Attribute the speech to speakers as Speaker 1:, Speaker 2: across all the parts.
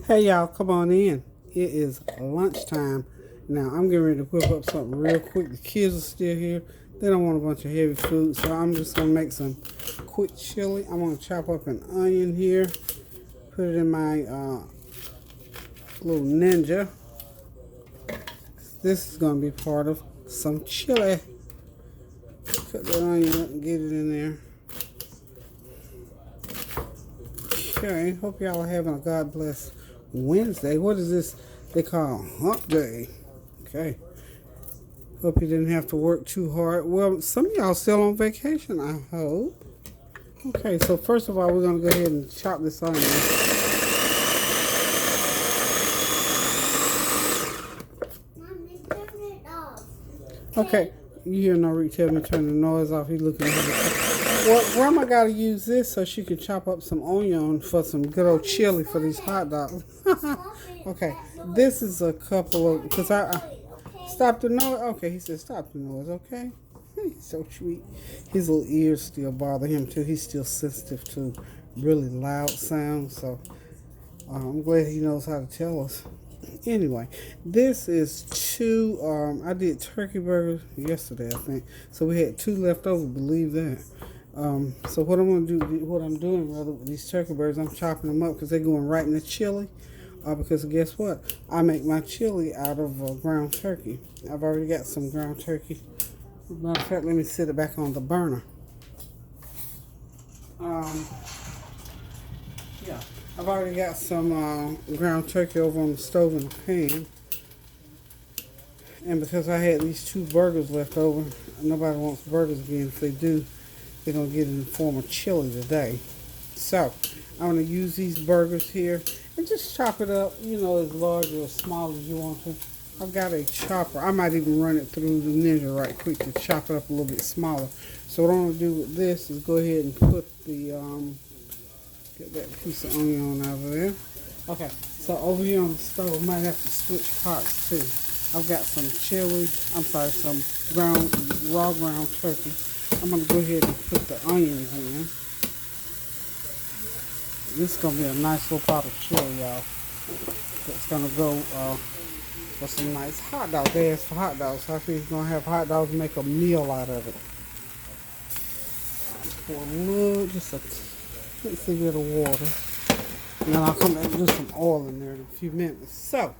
Speaker 1: Hey y'all, come on in. It is lunchtime. Now I'm getting ready to whip up something real quick. The kids are still here. They don't want a bunch of heavy food, so I'm just gonna make some quick chili. I'm gonna chop up an onion here, put it in my little ninja. This is gonna be part of some chili. Cut the onion up and get it in there. Okay, hope y'all are having a God bless Wednesday. What is this they call hump day? Okay. Hope you didn't have to work too hard. Well, some of y'all still on vacation, I hope. Okay, so first of all, we're going to go ahead and chop this onion. Mommy, turn it off. Okay, you hear Nori tell me to turn the noise off. He's looking at me. Well, Grandma got to use this so she can chop up some onion for some good old chili for these hot dogs. Okay, this is a couple of, because I stop the noise. Okay, he said stop the noise, okay? He's so sweet. His little ears still bother him too. He's still sensitive to really loud sounds, so I'm glad he knows how to tell us. Anyway, this is two, I did turkey burgers yesterday, I think. So we had two left over, believe that. So what I'm doing with these turkey burgers, I'm chopping them up because they're going right in the chili. Because guess what? I make my chili out of ground turkey. I've already got some ground turkey. Matter of fact, let me set it back on the burner. Yeah, I've already got some ground turkey over on the stove in the pan. And because I had these two burgers left over, nobody wants burgers again. If they do, they're going to get it in the form of chili today. So, I'm going to use these burgers here and just chop it up, as large or as small as you want to. I've got a chopper. I might even run it through the Ninja right quick to chop it up a little bit smaller. So what I'm going to do with this is go ahead and put the, get that piece of onion out of there. Okay, so over here on the stove, I might have to switch pots too. I've got some chili, some raw ground turkey. I'm going to go ahead and put the onions in. This is going to be a nice little pot of chili, y'all. It's going to go for some nice hot dogs. They asked for hot dogs, so I think he's going to have hot dogs and make a meal out of it. For a little, just a teensy bit of water. And then I'll come back and do some oil in there in a few minutes. So,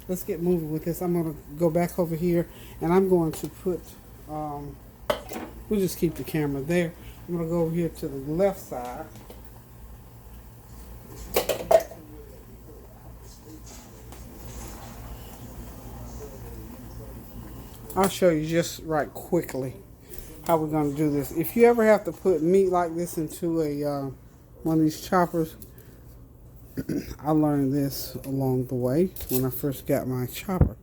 Speaker 1: let's get moving with this. I'm going to go back over here, and I'm going to put, we'll just keep the camera there. I'm going to go over here to the left side. I'll show you just right quickly how we're going to do this. If you ever have to put meat like this into a one of these choppers, I learned this along the way when I first got my chopper.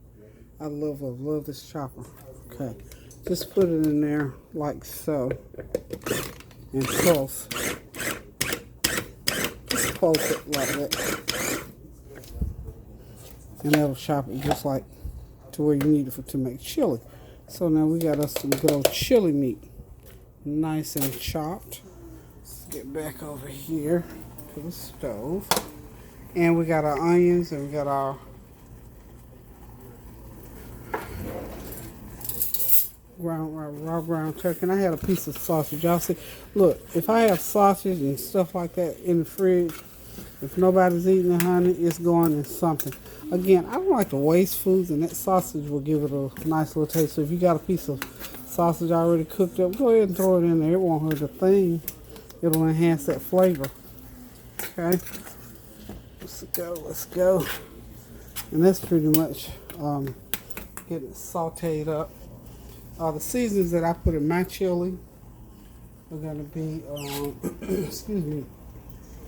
Speaker 1: I love this chopper. Okay, just put it in there like so and pulse. Just pulse it like that, and that'll chop it just like to where you need it to make chili. So now we got us some good old chili meat, nice and chopped. Let's get back over here to the stove, and we got our onions and we got our raw ground turkey. And I had a piece of sausage. Y'all see, look, if I have sausage and stuff like that in the fridge, if nobody's eating it, honey, it's going in something. Again, I don't like to waste foods, and that sausage will give it a nice little taste. So if you got a piece of sausage already cooked up, go ahead and throw it in there. It won't hurt a thing. It'll enhance that flavor. Okay. Let's go. And that's pretty much getting it sauteed up. The seasons that I put in my chili are going to be, excuse me.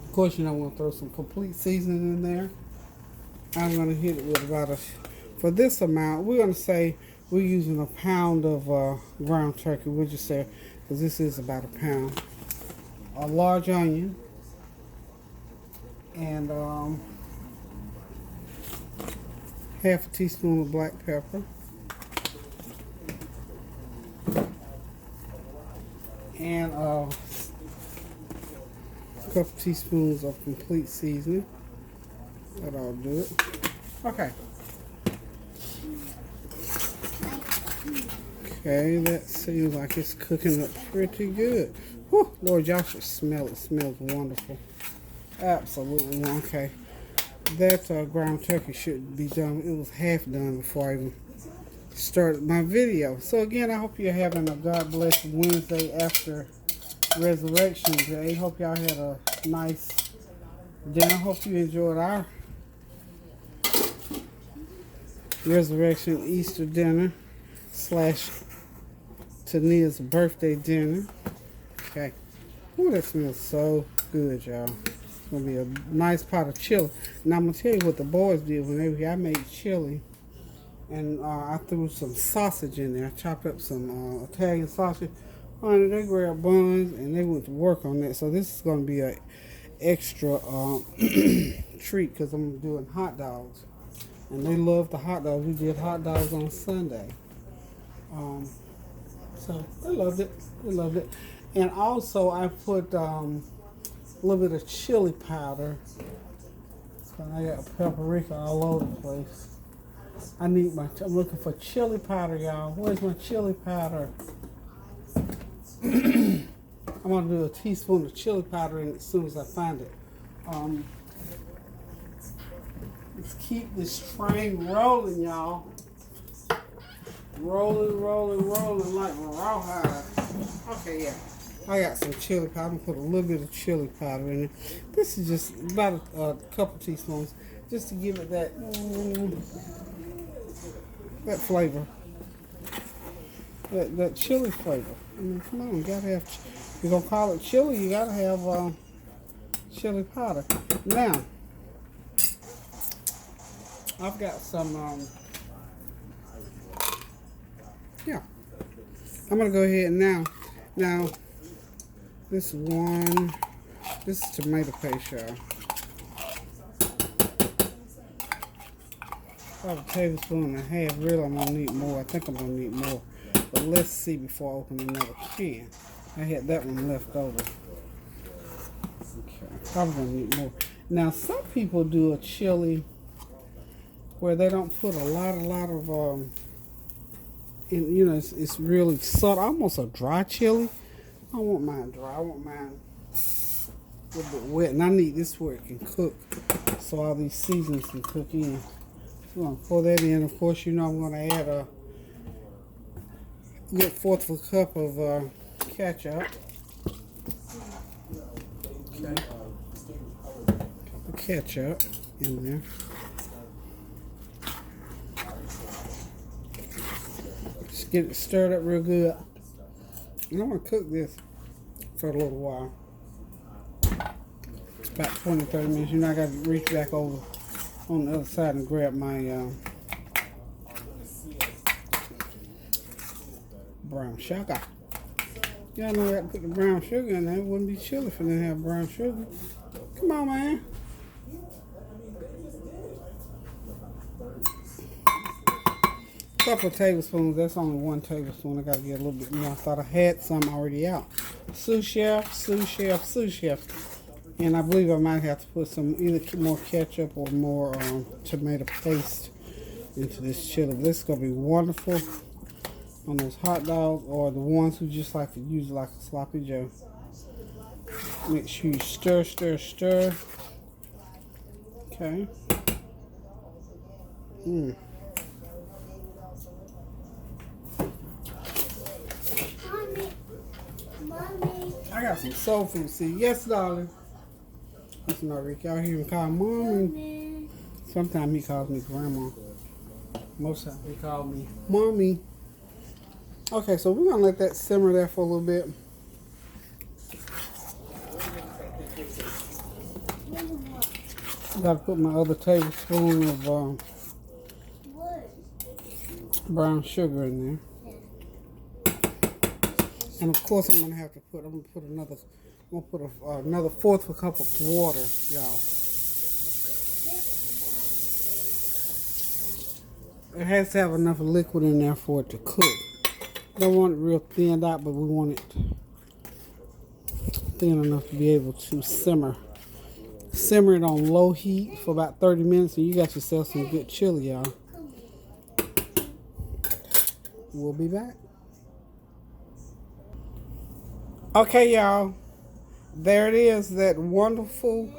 Speaker 1: Of course, I want to throw some complete seasoning in there. I'm going to hit it with about for this amount, we're going to say we're using a pound of ground turkey. We'll just say, because this is about a pound. A large onion. And half a teaspoon of black pepper. And a couple teaspoons of complete seasoning. That ought to do it. Okay. Okay, that seems like it's cooking up pretty good. Whew, Lord, y'all should smell it. It smells wonderful. Absolutely. Okay. That ground turkey should be done. It was half done before I even started my video. So again, I hope you're having a God bless Wednesday after Resurrection Day. Hope y'all had a nice dinner. Hope you enjoyed our Resurrection Easter dinner / Tania's birthday dinner. Okay. Ooh, that smells so good, y'all. It's going to be a nice pot of chili. Now, I'm going to tell you what the boys did when they were here. I made chili, and I threw some sausage in there. I chopped up some Italian sausage. Honey, they grabbed buns, and they went to work on that. So this is going to be an extra treat because I'm doing hot dogs. And they love the hot dogs. We did hot dogs on Sunday. So they loved it. They loved it. And also I put a little bit of chili powder. So I got paprika all over the place. I'm looking for chili powder, y'all. Where's my chili powder? I'm gonna do a teaspoon of chili powder in it as soon as I find it. Let's keep this train rolling, y'all. Rolling like rawhide. Okay, yeah. I got some chili powder. I'm gonna put a little bit of chili powder in it. This is just about a couple teaspoons, just to give it that that flavor, that chili flavor. I mean, come on, you gotta have. You're gonna call it chili, you gotta have chili powder. Now, I've got some. Yeah, I'm gonna go ahead now. Now, this is tomato paste, y'all. About a tablespoon and a half. Really, I'm gonna need more. I think I'm gonna need more. But let's see before I open another can. I had that one left over. Okay, probably gonna need more. Now, some people do a chili where they don't put a lot of and you know, it's really subtle, almost a dry chili. I don't want mine dry. I want mine a little bit wet, and I need this where it can cook, so all these seasonings can cook in. So I'm gonna pour that in. Of course, you know I'm gonna add a good 1/4 of a cup of ketchup. Okay, cup of ketchup in there. Get it stirred up real good. And I'm going to cook this for a little while. About 20-30 minutes. You know, I got to reach back over on the other side and grab my brown sugar. Y'all know I got to put the brown sugar in there. It wouldn't be chili if I didn't have brown sugar. Come on, man. Couple of tablespoons. That's only 1 tablespoon. I gotta get a little bit more. I thought I had some already out. Sous chef. And I believe I might have to put some either more ketchup or more tomato paste into this chili. This is gonna be wonderful on those hot dogs or the ones who just like to use it like a sloppy joe. Make sure you stir. Okay. I got some soul food. See, yes, darling. That's not Rick. Y'all hear him call Mommy. Sometimes he calls me Grandma. Most times he calls me Mommy. Okay, so we're gonna let that simmer there for a little bit. I gotta put my other tablespoon of brown sugar in there. And of course, I'm gonna put another 1/4 of a cup of water, y'all. It has to have enough liquid in there for it to cook. Don't want it real thinned out, but we want it thin enough to be able to simmer Simmer it on low heat for about 30 minutes, and you got yourself some good chili, y'all. We'll be back. Okay, y'all. There it is, that wonderful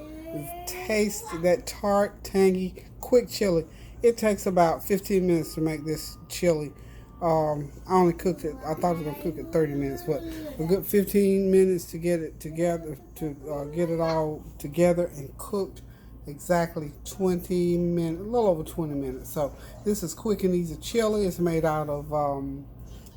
Speaker 1: taste, that tart, tangy, quick chili. It takes about 15 minutes to make this chili. I only cooked it, I thought I was going to cook it 30 minutes, but a good 15 minutes to get it together, to get it all together and cooked. Exactly 20 minutes, a little over 20 minutes. So this is quick and easy chili. It's made out of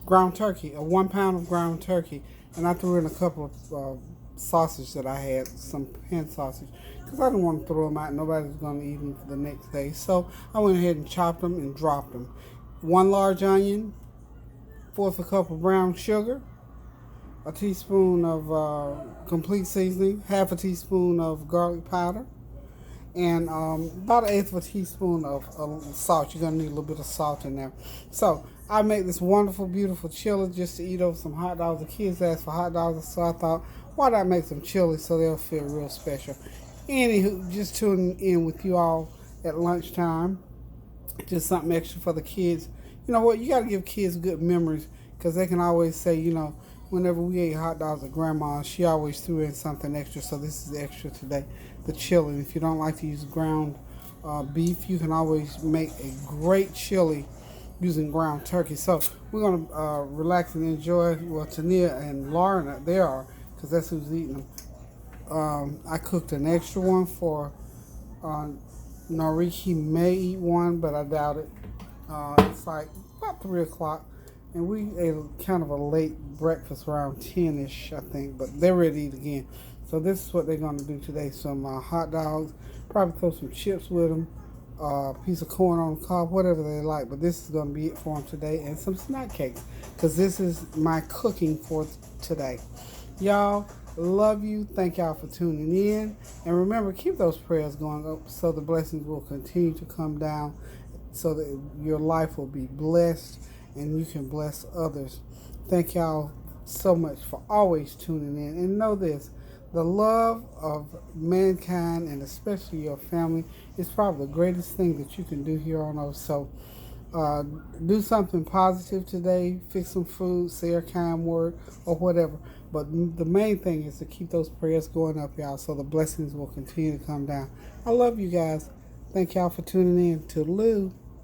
Speaker 1: ground turkey, 1 pound of ground turkey. And I threw in a couple of sausage that I had, some hen sausage, because I didn't want to throw them out. Nobody's going to eat them for the next day. So I went ahead and chopped them and dropped them. 1 large onion, 1/4 cup of brown sugar, a teaspoon of complete seasoning, 1/2 teaspoon of garlic powder, and about 1/8 of a teaspoon of salt. You're going to need a little bit of salt in there. So I make this wonderful, beautiful chili just to eat over some hot dogs. The kids asked for hot dogs, so I thought, why not make some chili so they'll feel real special. Anywho, just tuning in with you all at lunchtime. Just something extra for the kids. You know what? You got to give kids good memories, because they can always say, you know, whenever we ate hot dogs at Grandma's, she always threw in something extra. So this is extra today, the chili. If you don't like to use ground beef, you can always make a great chili using ground turkey. So we're going to relax and enjoy. Well, Tania and Lauren, they are, because that's who's eating them. I cooked an extra one for Norik. He may eat one, but I doubt it. It's like about 3 o'clock, and we ate kind of a late breakfast around 10-ish, I think, but they're ready to eat again. So this is what they're going to do today. Some hot dogs, probably throw some chips with them, piece of corn on the cob, whatever they like. But this is going to be it for them today, and some snack cakes, because this is my cooking for today. Y'all, love you. Thank y'all for tuning in. And remember, keep those prayers going up so the blessings will continue to come down, so that your life will be blessed and you can bless others. Thank y'all so much for always tuning in. And know this, the love of mankind, and especially your family, is probably the greatest thing that you can do here on earth. So do something positive today. Fix some food, say a kind word, or whatever. But the main thing is to keep those prayers going up, y'all, so the blessings will continue to come down. I love you guys. Thank y'all for tuning in. Toodaloo.